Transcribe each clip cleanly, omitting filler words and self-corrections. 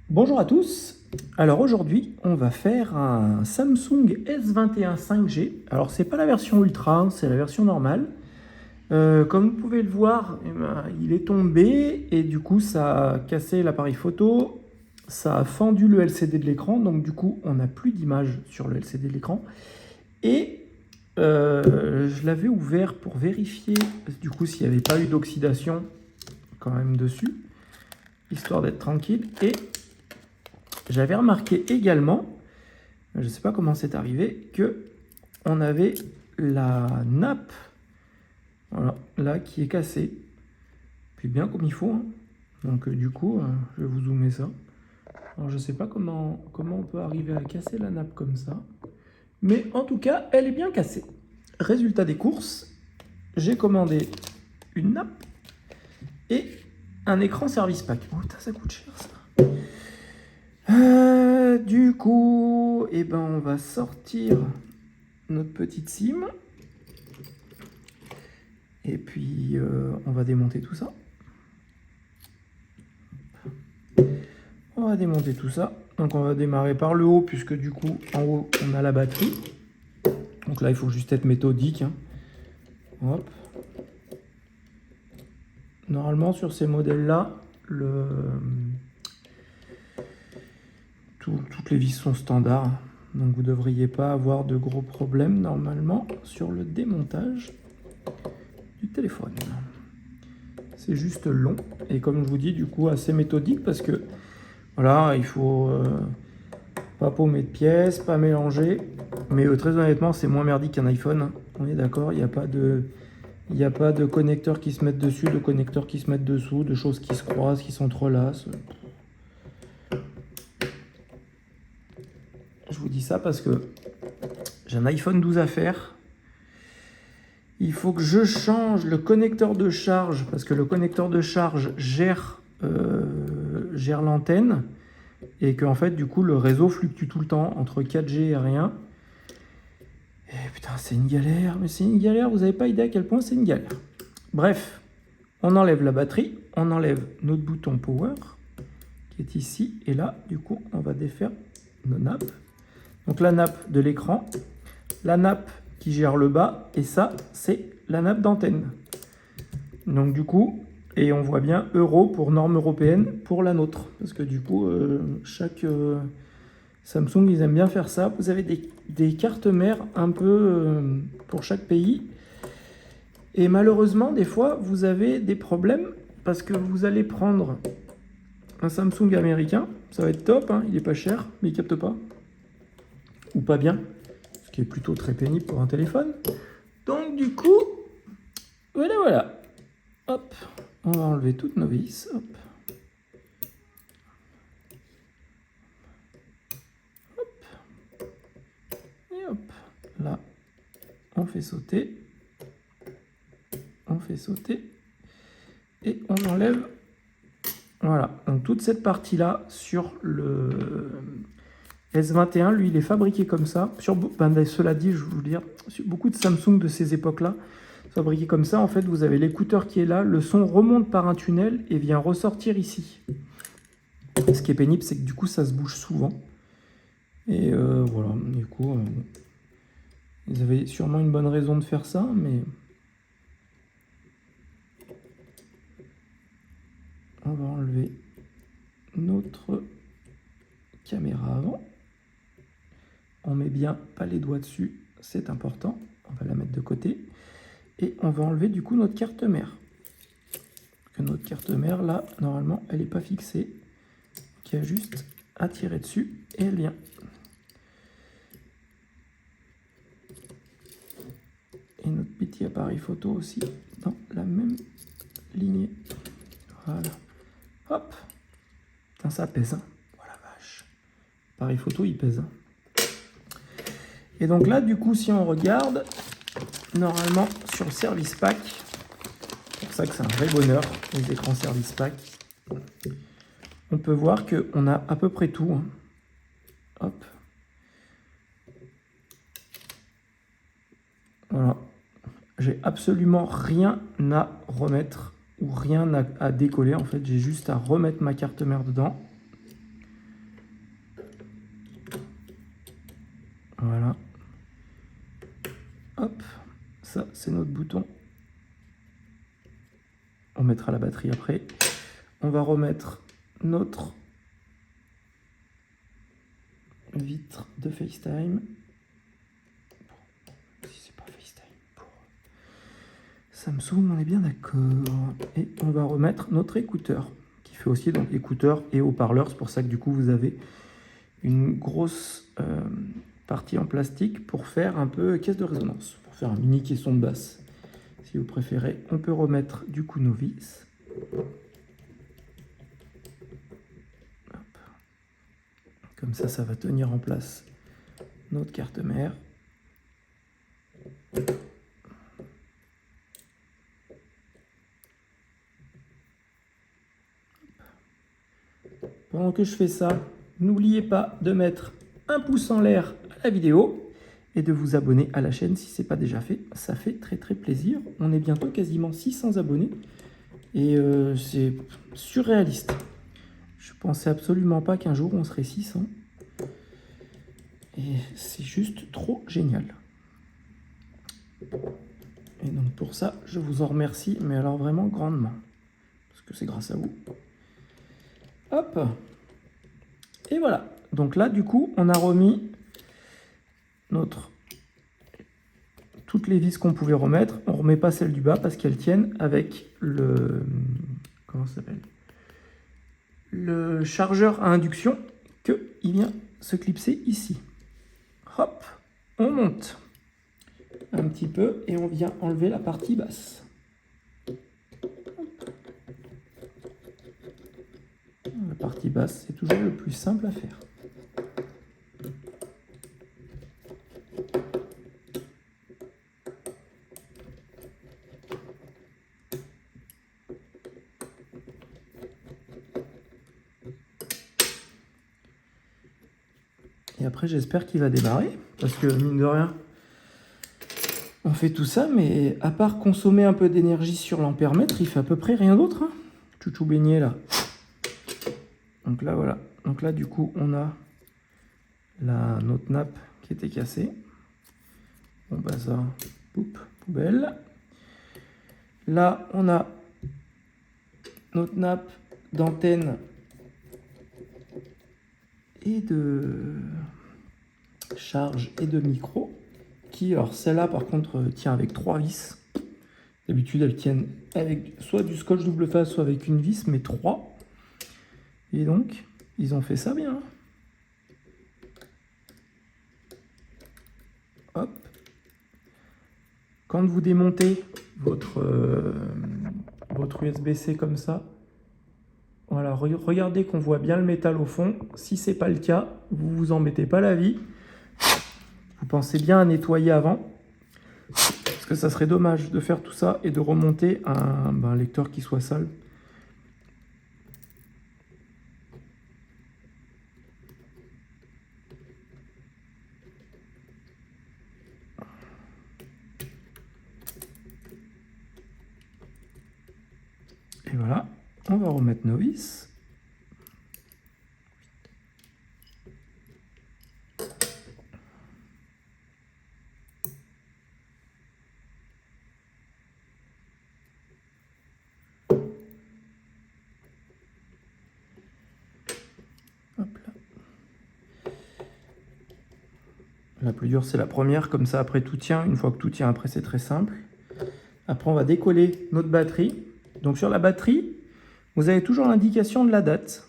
Bonjour à tous. Alors aujourd'hui, on va faire un Samsung S21 5G. Alors c'est pas la version Ultra, hein, c'est la version normale. Comme vous pouvez le voir, il est tombé et du coup ça a cassé l'appareil photo, ça a fendu le LCD de l'écran, donc du coup on n'a plus d'image sur le LCD de l'écran. Et je l'avais ouvert pour vérifier du coup s'il n'y avait pas eu d'oxydation quand même dessus, histoire d'être tranquille. Et j'avais remarqué également, je ne sais pas comment c'est arrivé, que on avait la nappe, voilà, là qui est cassée, puis bien comme il faut, hein. Donc du coup, je vais vous zoomer ça. Alors je ne sais pas comment on peut arriver à casser la nappe comme ça, mais en tout cas, elle est bien cassée. Résultat des courses, j'ai commandé une nappe et un écran service pack. Oh, ça coûte cher ça. Du coup, eh ben, on va sortir notre petite SIM. Et puis, on va démonter tout ça. On va démonter tout ça. Donc, on va démarrer par le haut, puisque du coup, en haut, on a la batterie. Donc là, il faut juste être méthodique, hein. Hop. Normalement, sur ces modèles-là, toutes les vis sont standards. Donc, vous ne devriez pas avoir de gros problèmes, normalement, sur le démontage du téléphone. C'est juste long. Et comme je vous dis, du coup, assez méthodique, parce que, voilà, il faut pas paumer de pièces, pas mélanger. Mais très honnêtement, c'est moins merdique qu'un iPhone, hein. On est d'accord, il n'y a pas de connecteurs qui se mettent dessus, de connecteurs qui se mettent dessous, de choses qui se croisent, qui s'entrelacent. Je vous dis ça parce que j'ai un iPhone 12 à faire. Il faut que je change le connecteur de charge parce que le connecteur de charge gère l'antenne et que en fait du coup le réseau fluctue tout le temps entre 4G et rien. Et putain, c'est une galère, mais c'est une galère, vous n'avez pas idée à quel point c'est une galère. Bref, on enlève la batterie, on enlève notre bouton power qui est ici, et là, du coup, on va défaire nos nappes. Donc la nappe de l'écran, la nappe qui gère le bas, et ça, c'est la nappe d'antenne. Donc du coup, et on voit bien euro pour norme européenne pour la nôtre, parce que du coup, chaque Samsung, ils aiment bien faire ça. Vous avez des cartes mères un peu pour chaque pays. Et malheureusement, des fois, vous avez des problèmes parce que vous allez prendre un Samsung américain. Ça va être top, hein, il n'est pas cher, mais il ne capte pas. Ou pas bien, ce qui est plutôt très pénible pour un téléphone. Donc du coup, voilà. Hop, on va enlever toutes nos vis. Hop. Et hop, là, on fait sauter. On fait sauter. Et on enlève, voilà, donc toute cette partie-là sur le S21, lui, il est fabriqué comme ça. Cela dit, je vais vous dire, sur beaucoup de Samsung de ces époques-là, fabriqué comme ça. En fait, vous avez l'écouteur qui est là, le son remonte par un tunnel et vient ressortir ici. Ce qui est pénible, c'est que du coup, ça se bouge souvent. Et voilà, du coup, ils avaient sûrement une bonne raison de faire ça, mais on va enlever notre caméra avant. On met bien pas les doigts dessus, c'est important. On va la mettre de côté. Et on va enlever du coup notre carte mère. Que notre carte mère, là, normalement, elle n'est pas fixée. Donc, il y a juste à tirer dessus et elle vient. Et notre petit appareil photo aussi, dans la même lignée. Voilà. Hop. Putain, ça pèse, hein. Oh la vache. L'appareil photo, il pèse, hein. Et donc là, du coup, si on regarde, normalement, sur le service pack, c'est pour ça que c'est un vrai bonheur, les écrans service pack, on peut voir qu'on a à peu près tout, hein. Hop. Voilà. J'ai absolument rien à remettre ou rien à décoller. En fait, j'ai juste à remettre ma carte mère dedans. Voilà. Hop, ça c'est notre bouton. On mettra la batterie après. On va remettre notre vitre de FaceTime. Si c'est pas FaceTime, pour Samsung, on est bien d'accord. Et on va remettre notre écouteur, qui fait aussi donc écouteur et haut-parleur. C'est pour ça que du coup vous avez une grosse partie en plastique pour faire un peu caisse de résonance, pour faire un mini caisson de basse. Si vous préférez, on peut remettre du coup nos vis. Hop. Comme ça va tenir en place notre carte mère. Pendant que je fais ça, n'oubliez pas de mettre un pouce en l'air à la vidéo et de vous abonner à la chaîne si ce n'est pas déjà fait. Ça fait très très plaisir. On est bientôt quasiment 600 abonnés et c'est surréaliste. Je pensais absolument pas qu'un jour on serait 600. Et c'est juste trop génial. Et donc pour ça, je vous en remercie, mais alors vraiment grandement. Parce que c'est grâce à vous. Hop. Et voilà. Donc là, du coup, on a remis toutes les vis qu'on pouvait remettre. On ne remet pas celles du bas parce qu'elles tiennent avec le... Comment ça s'appelle? Le chargeur à induction qu'il vient se clipser ici. Hop. On monte un petit peu et on vient enlever la partie basse. La partie basse, c'est toujours le plus simple à faire. Et après, j'espère qu'il va démarrer, parce que mine de rien, on fait tout ça, mais à part consommer un peu d'énergie sur l'ampèremètre, il fait à peu près rien d'autre. Hein. Chouchou beignet là. Donc là, voilà. Donc là, du coup, on a notre nappe qui était cassée. Bon, bah ça, poup, poubelle. Là, on a notre nappe d'antenne et de charge et de micro. Qui, alors celle-là, par contre, tient avec 3 vis. D'habitude, elles tiennent avec soit du scotch double face, soit avec une vis, mais 3. Et donc, ils ont fait ça bien. Hop. Quand vous démontez votre USB-C comme ça, voilà, regardez qu'on voit bien le métal au fond. Si ce n'est pas le cas, vous ne vous en mettez pas la vie. Vous pensez bien à nettoyer avant. Parce que ça serait dommage de faire tout ça et de remonter un lecteur qui soit sale. Et voilà, on va remettre nos vis. Hop là. La plus dure, c'est la première, comme ça après tout tient. Une fois que tout tient, après c'est très simple. Après, on va décoller notre batterie. Donc sur la batterie, vous avez toujours l'indication de la date,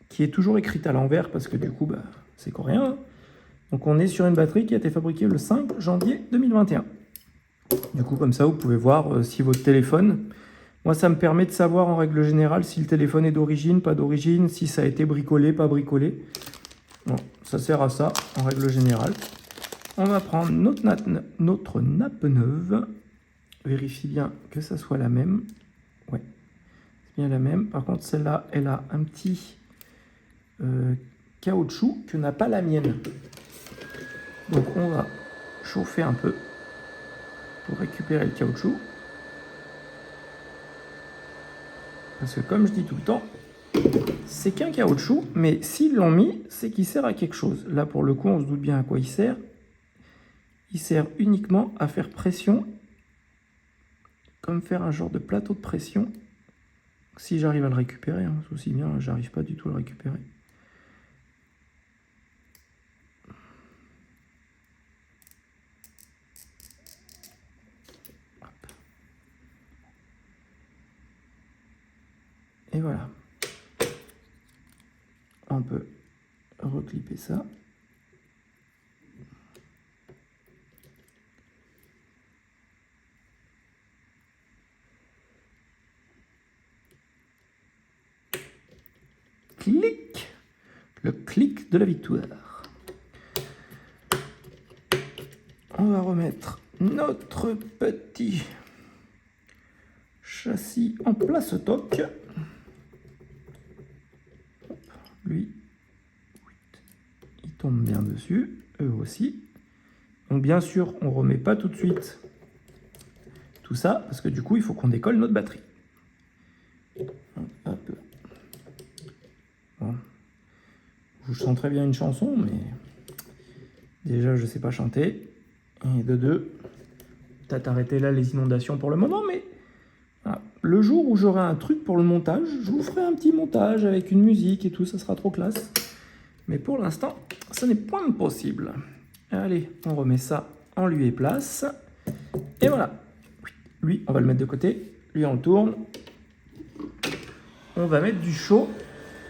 qui est toujours écrite à l'envers, parce que du coup, bah, c'est coréen. Hein. Donc on est sur une batterie qui a été fabriquée le 5 janvier 2021. Du coup, comme ça, vous pouvez voir si votre téléphone... Moi, ça me permet de savoir en règle générale si le téléphone est d'origine, pas d'origine, si ça a été bricolé, pas bricolé. Bon, ça sert à ça en règle générale. On va prendre notre nappe neuve. Vérifie bien que ça soit la même. Ouais, c'est bien la même. Par contre, celle-là, elle a un petit caoutchouc que n'a pas la mienne. Donc, on va chauffer un peu pour récupérer le caoutchouc. Parce que comme je dis tout le temps, c'est qu'un caoutchouc, mais s'ils l'ont mis, c'est qu'il sert à quelque chose. Là, pour le coup, on se doute bien à quoi il sert. il sert uniquement à faire pression, comme faire un genre de plateau de pression. Si j'arrive à le récupérer, hein, c'est aussi bien, j'arrive pas du tout à le récupérer. Et voilà. On peut reclipper ça. Clic! Le clic de la victoire. On va remettre notre petit châssis en place toc. Lui, il tombe bien dessus, eux aussi. Donc bien sûr, on ne remet pas tout de suite tout ça, parce que du coup, il faut qu'on décolle notre batterie. Hop. Bon. Je chante très bien une chanson, mais déjà, je ne sais pas chanter. Et de deux, peut-être arrêter là les inondations pour le moment, mais voilà. Le jour où j'aurai un truc pour le montage, je vous ferai un petit montage avec une musique et tout, ça sera trop classe. Mais pour l'instant, ce n'est point possible. Allez, on remet ça en lieu et place. Et voilà. Lui, on va le mettre de côté. Lui, on le tourne. On va mettre du chaud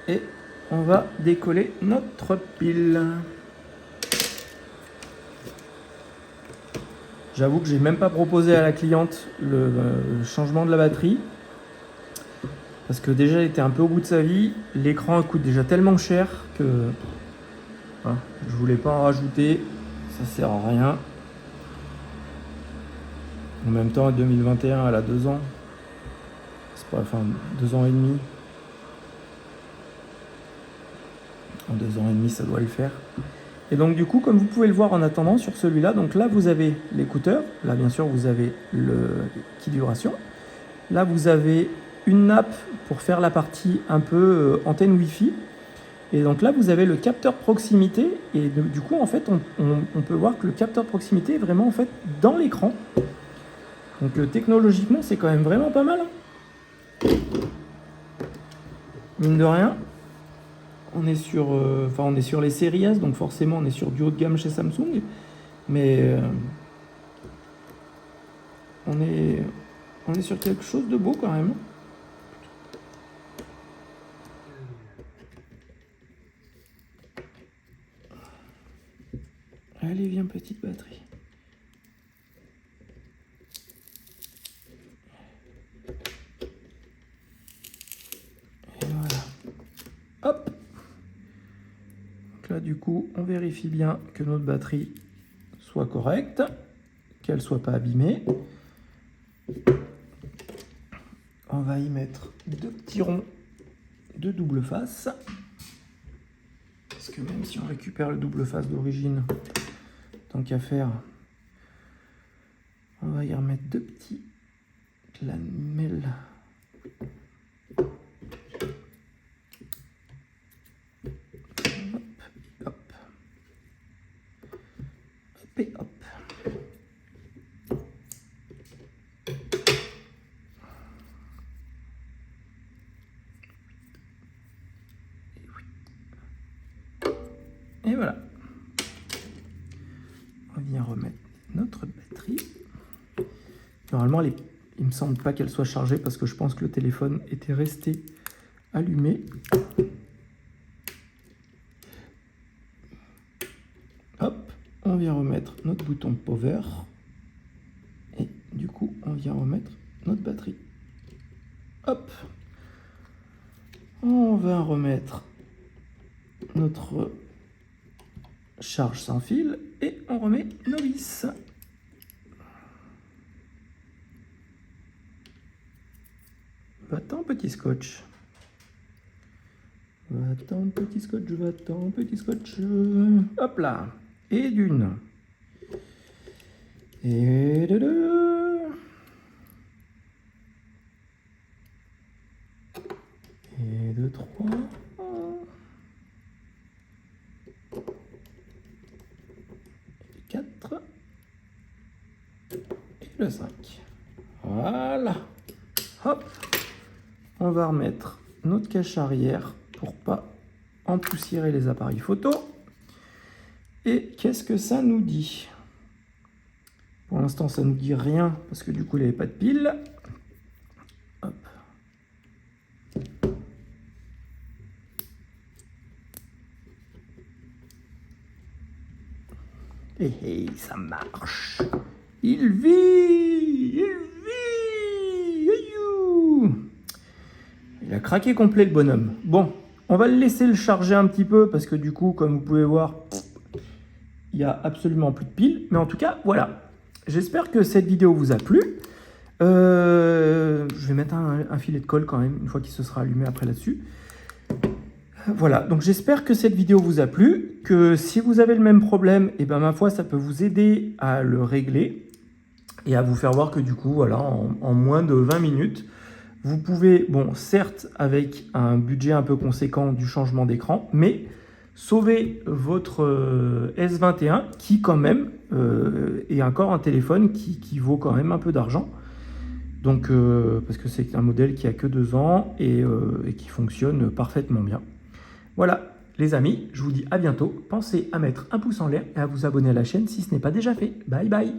et on va décoller notre pile. J'avoue que j'ai même pas proposé à la cliente le changement de la batterie. Parce que déjà, elle était un peu au bout de sa vie. L'écran coûte déjà tellement cher que hein, je voulais pas en rajouter. Ça sert à rien. En même temps, 2021, elle a 2 ans. C'est pas, enfin, 2 ans et demi. En 2 ans et demi, ça doit le faire. Et donc, du coup, comme vous pouvez le voir en attendant sur celui-là, donc là, vous avez l'écouteur. Là, bien sûr, vous avez le kit vibration. Là, vous avez une nappe pour faire la partie un peu antenne Wi-Fi. Et donc là, vous avez le capteur proximité. Et du coup, en fait, on peut voir que le capteur proximité est vraiment en fait dans l'écran. Donc technologiquement, c'est quand même vraiment pas mal. Mine de rien, on est sur, on est sur les séries S, donc forcément, on est sur du haut de gamme chez Samsung. Mais on est sur quelque chose de beau quand même. Allez, viens, petite batterie. Et voilà. Hop. Donc là, du coup, on vérifie bien que notre batterie soit correcte, qu'elle ne soit pas abîmée. On va y mettre 2 petits ronds de double face. Parce que même si on récupère le double face d'origine, tant qu'à faire, on va y remettre 2 petits lamelles. Hop, hop. Hop et hop. Et voilà. On vient remettre notre batterie. Normalement, il me semble pas qu'elle soit chargée parce que je pense que le téléphone était resté allumé. Hop, on vient remettre notre bouton power. Et du coup, on vient remettre notre batterie. Hop. On va remettre notre charge sans fil et on remet nos vis. Va-t'en, petit scotch. Va-t'en, petit scotch, va-t'en, petit scotch. Hop là. Et d'une. Et de deux. Et de trois. Et de quatre. le 5. Voilà. Hop. On va remettre notre cache arrière pour pas empoussiérer les appareils photo. Et qu'est-ce que ça nous dit? Pour l'instant, ça nous dit rien parce que du coup, il n'y avait pas de pile. Hop. Et ça marche. Il vit. Aïou. Il a craqué complet le bonhomme. Bon, on va le laisser le charger un petit peu parce que du coup, comme vous pouvez voir, il n'y a absolument plus de piles. Mais en tout cas, voilà. J'espère que cette vidéo vous a plu. Je vais mettre un filet de colle quand même, une fois qu'il se sera allumé après là-dessus. Voilà, donc j'espère que cette vidéo vous a plu, que si vous avez le même problème, et ben ma foi, ça peut vous aider à le régler et à vous faire voir que du coup, voilà, en moins de 20 minutes, vous pouvez, bon, certes, avec un budget un peu conséquent du changement d'écran, mais sauver votre S21 qui quand même est encore un téléphone qui vaut quand même un peu d'argent. Donc, parce que c'est un modèle qui a que 2 ans et qui fonctionne parfaitement bien. Voilà, les amis, je vous dis à bientôt. Pensez à mettre un pouce en l'air et à vous abonner à la chaîne si ce n'est pas déjà fait. Bye bye!